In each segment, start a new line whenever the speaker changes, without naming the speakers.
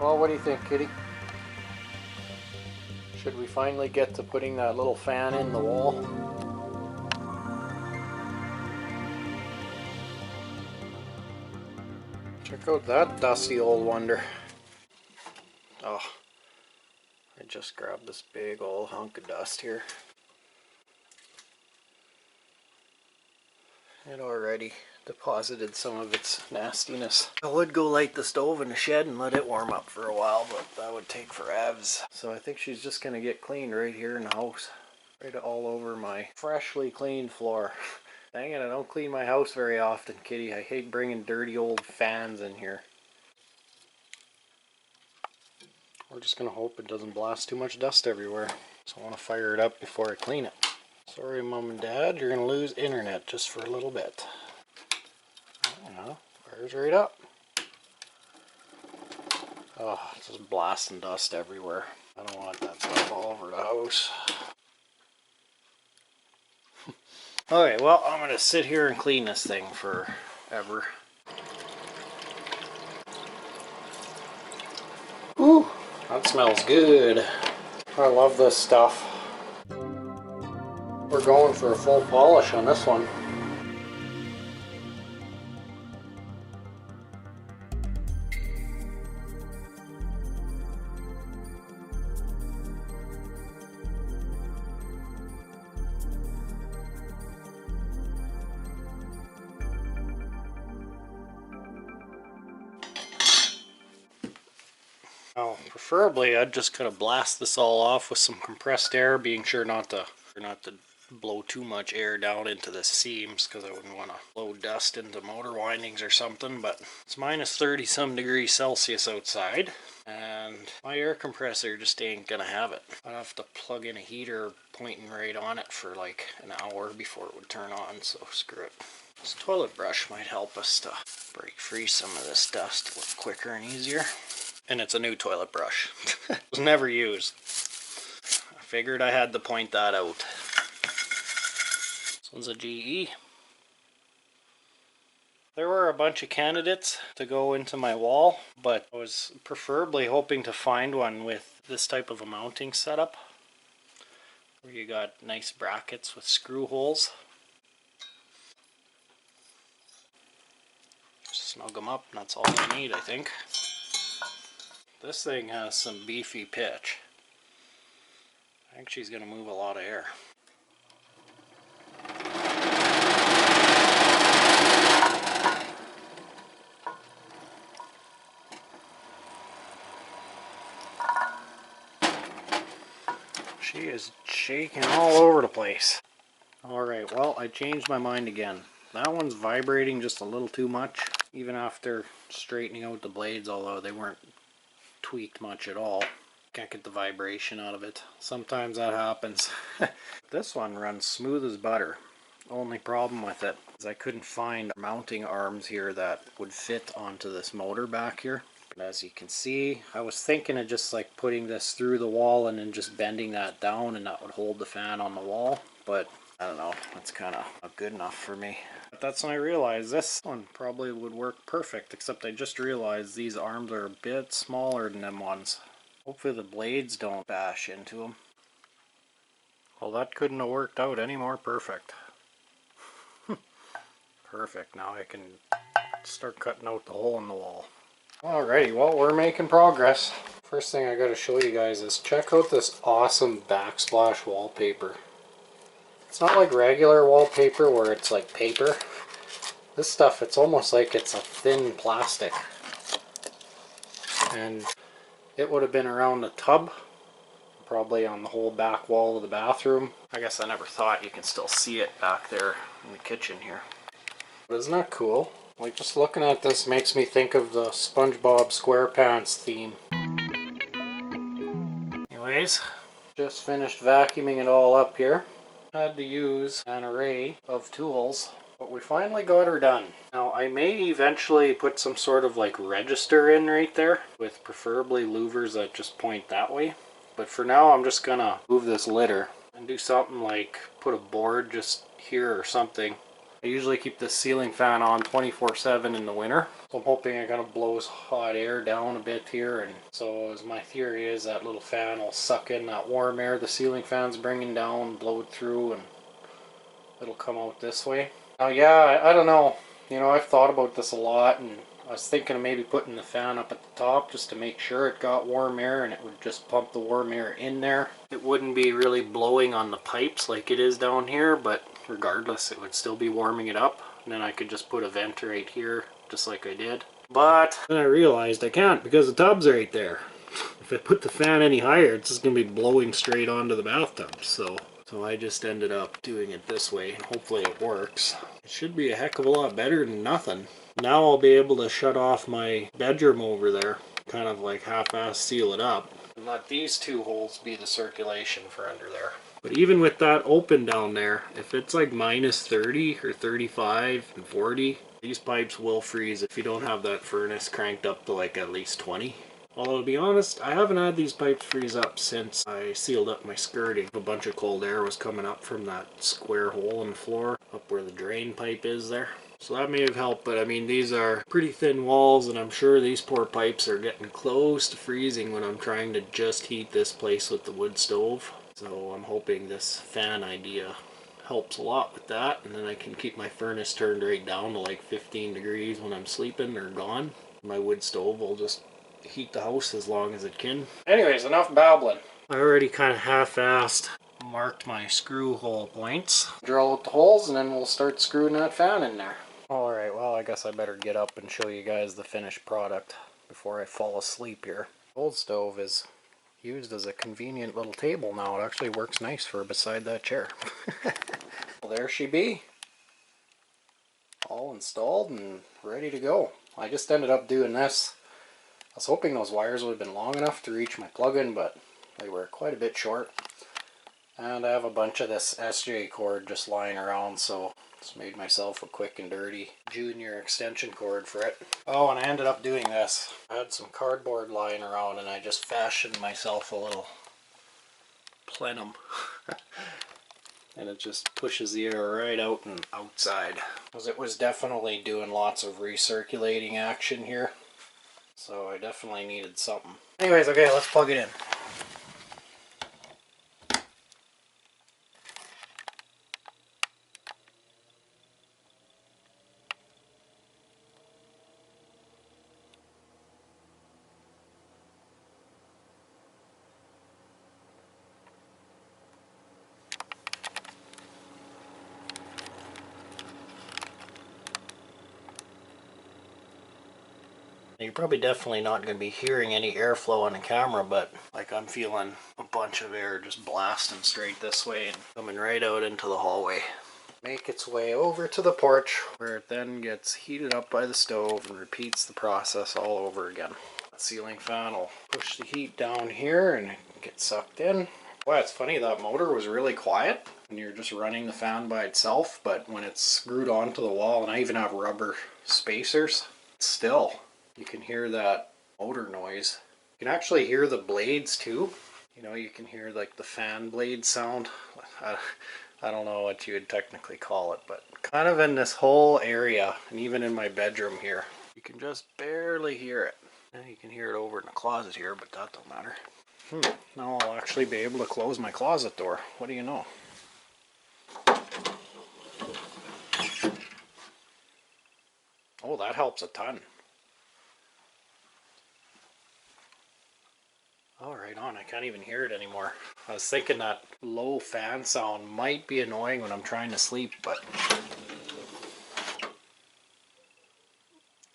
Well, what do you think, Kitty? Should we finally get to putting that little fan in the wall? Check out that dusty old wonder. Oh, I just grabbed this big old hunk of dust here. It already deposited some of its nastiness. I would go light the stove in the shed and let it warm up for a while, but that would take forever. So I think she's just gonna get cleaned right here in the house. Right all over my freshly cleaned floor. Dang it, I don't clean my house very often, Kitty. I hate bringing dirty old fans in here. We're just gonna hope it doesn't blast too much dust everywhere. So I want to fire it up before I clean it. Sorry, Mom and Dad, you're gonna lose internet just for a little bit. Fires right up. Oh, it's just blasting dust everywhere. I don't want that stuff all over the house. Okay, well, I'm gonna sit here and clean this thing forever. Ooh, that smells good. I love this stuff. We're going for a full polish on this one. Now, preferably, I'd just kind of blast this all off with some compressed air, being sure not to blow too much air down into the seams, because I wouldn't want to blow dust into motor windings or something. But it's minus 30 some degrees Celsius outside, and my air compressor just ain't gonna have it. I'd have to plug in a heater pointing right on it for like an hour before it would turn on, so screw it. This toilet brush might help us to break free some of this dust a little quicker and easier. And it's a new toilet brush. It was never used. I figured I had to point that out. This one's a GE. There were a bunch of candidates to go into my wall, but I was preferably hoping to find one with this type of a mounting setup, where you got nice brackets with screw holes. Just snug them up, and that's all you need, I think. This thing has some beefy pitch. I think she's going to move a lot of air. She is shaking all over the place. Alright, well, I changed my mind again. That one's vibrating just a little too much, even after straightening out the blades, although they weren't tweaked much at all. Can't get the vibration out of it. Sometimes that happens. This one runs smooth as butter. Only problem with it is I couldn't find mounting arms here that would fit onto this motor back here. But as you can see, I was thinking of just like putting this through the wall and then just bending that down, and that would hold the fan on the wall. But I don't know, that's kind of not good enough for me. But that's when I realized this one probably would work perfect, except I just realized these arms are a bit smaller than them ones. Hopefully the blades don't bash into them. Well, that couldn't have worked out any more perfect. Perfect, now I can start cutting out the hole in the wall. Alrighty, well, we're making progress. First thing I gotta show you guys is check out this awesome backsplash wallpaper. It's not like regular wallpaper where it's like paper. This stuff, it's almost like it's a thin plastic. And it would have been around the tub, probably on the whole back wall of the bathroom. I guess I never thought you can still see it back there in the kitchen here. But isn't that cool? Like, just looking at this makes me think of the SpongeBob SquarePants theme. Anyways, just finished vacuuming it all up here. Had to use an array of tools, but we finally got her done. Now, I may eventually put some sort of like register in right there, with preferably louvers that just point that way. But for now, I'm just gonna move this litter and do something like put a board just here or something I usually keep the ceiling fan on 24/7 in the winter. So I'm hoping it kind of blows hot air down a bit here. And so as my theory is that little fan will suck in that warm air the ceiling fan's bringing down, blow it through, and it'll come out this way. Now yeah, I don't know. You know, I've thought about this a lot, and I was thinking of maybe putting the fan up at the top just to make sure it got warm air and it would just pump the warm air in there. It wouldn't be really blowing on the pipes like it is down here, but regardless it would still be warming it up. And then I could just put a vent right here just like I did. But then I realized I can't because the tub's right there. If I put the fan any higher, it's just going to be blowing straight onto the bathtub. So I just ended up doing it this way, and hopefully it works. It should be a heck of a lot better than nothing. Now I'll be able to shut off my bedroom over there, kind of like half-ass seal it up, and let these two holes be the circulation for under there. But even with that open down there, if it's like minus 30 or 35 and 40, these pipes will freeze if you don't have that furnace cranked up to like at least 20. Although to be honest, I haven't had these pipes freeze up since I sealed up my skirting. A bunch of cold air was coming up from that square hole in the floor, up where the drain pipe is there. So that may have helped, but I mean these are pretty thin walls, and I'm sure these poor pipes are getting close to freezing when I'm trying to just heat this place with the wood stove. So I'm hoping this fan idea helps a lot with that, and then I can keep my furnace turned right down to like 15 degrees when I'm sleeping or gone. My wood stove will just heat the house as long as it can. Anyways, enough babbling. I already kind of half-assed marked my screw hole points. Drill out the holes and then we'll start screwing that fan in there. Alright, well I guess I better get up and show you guys the finished product before I fall asleep here. Old stove is used as a convenient little table now. It actually works nice for beside that chair. Well, there she be. All installed and ready to go. I just ended up doing this. I was hoping those wires would have been long enough to reach my plug-in, but they were quite a bit short. And I have a bunch of this SJ cord just lying around, so just made myself a quick and dirty junior extension cord for it. Oh, and I ended up doing this. I had some cardboard lying around and I just fashioned myself a little plenum. And it just pushes the air right out and outside. Because it was definitely doing lots of recirculating action here. So I definitely needed something. Anyways, okay, let's plug it in. You're probably definitely not going to be hearing any airflow on the camera, but like I'm feeling a bunch of air just blasting straight this way and coming right out into the hallway. Make its way over to the porch where it then gets heated up by the stove and repeats the process all over again. The ceiling fan will push the heat down here and it gets sucked in. Wow, it's funny, that motor was really quiet when you're just running the fan by itself, but when it's screwed onto the wall, and I even have rubber spacers, still you can hear that motor noise. You can actually hear the blades too. You know, you can hear like the fan blade sound. I don't know what you would technically call it, but kind of in this whole area, and even in my bedroom here, you can just barely hear it. And you can hear it over in the closet here, but that don't matter. Now I'll actually be able to close my closet door. What do you know? Oh, that helps a ton. Oh, right on. I can't even hear it anymore. I was thinking that low fan sound might be annoying when I'm trying to sleep, but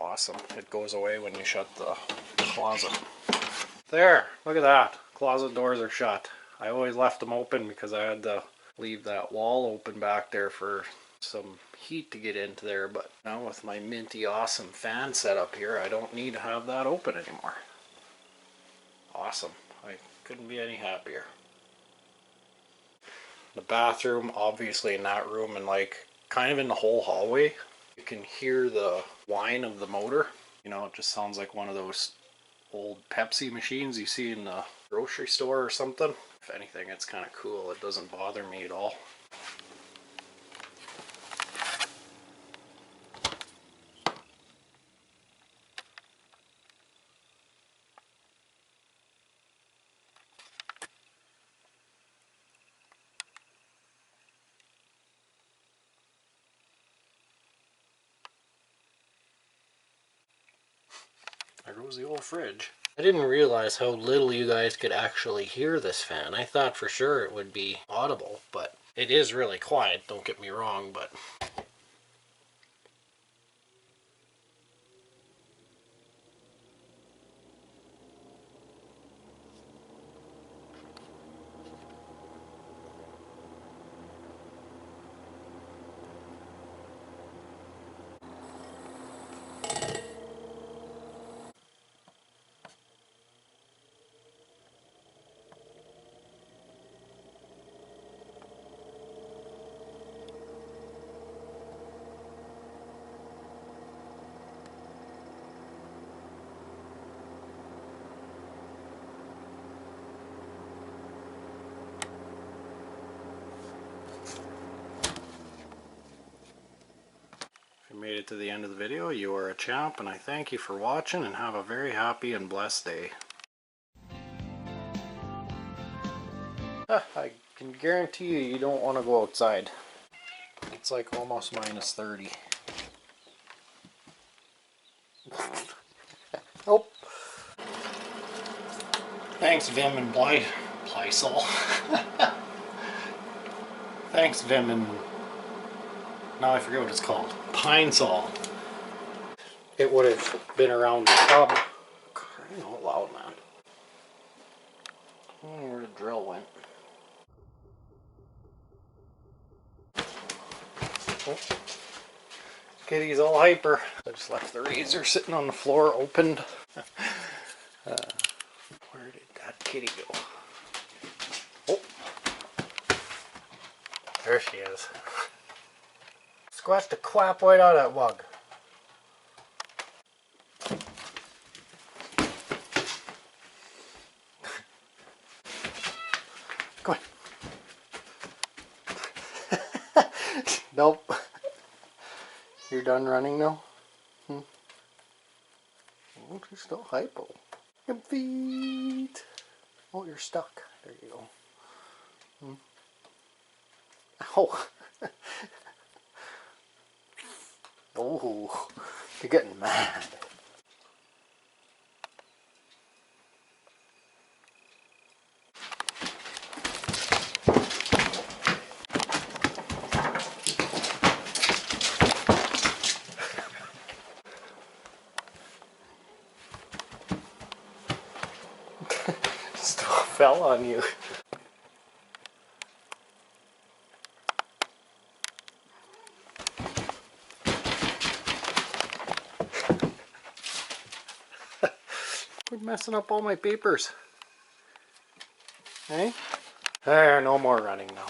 awesome. It goes away when you shut the closet. There, look at that. Closet doors are shut. I always left them open because I had to leave that wall open back there for some heat to get into there, but now with my minty awesome fan setup here, I don't need to have that open anymore. Awesome. I couldn't be any happier. The bathroom, obviously in that room, and like kind of in the whole hallway, you can hear the whine of the motor. You know, it just sounds like one of those old Pepsi machines you see in the grocery store or something. If anything, it's kind of cool. It doesn't bother me at all. There goes the old fridge. I didn't realize how little you guys could actually hear this fan. I thought for sure it would be audible, but it is really quiet, don't get me wrong, but... If you made it to the end of the video, you are a champ, and I thank you for watching, and have a very happy and blessed day. I can guarantee you don't want to go outside. It's like almost minus 30. Oh. Thanks Vim and Lysol. Thanks Vim and... now I forget what it's called. Pine-Sol. It would have been around the tub. Crying out loud, man. I don't know where the drill went. Oh. Kitty's all hyper. I just left the razor sitting on the floor opened. Where did that kitty go? Oh. There she is. Squash the crap right out of that wug. Come on. Nope. You're done running now? Oh, you're still hypo. Your feet. Oh, you're stuck. There you go. Oh. Oh, you're getting mad. Still fell on you. Quit messing up all my papers. Hey? There, no more running now.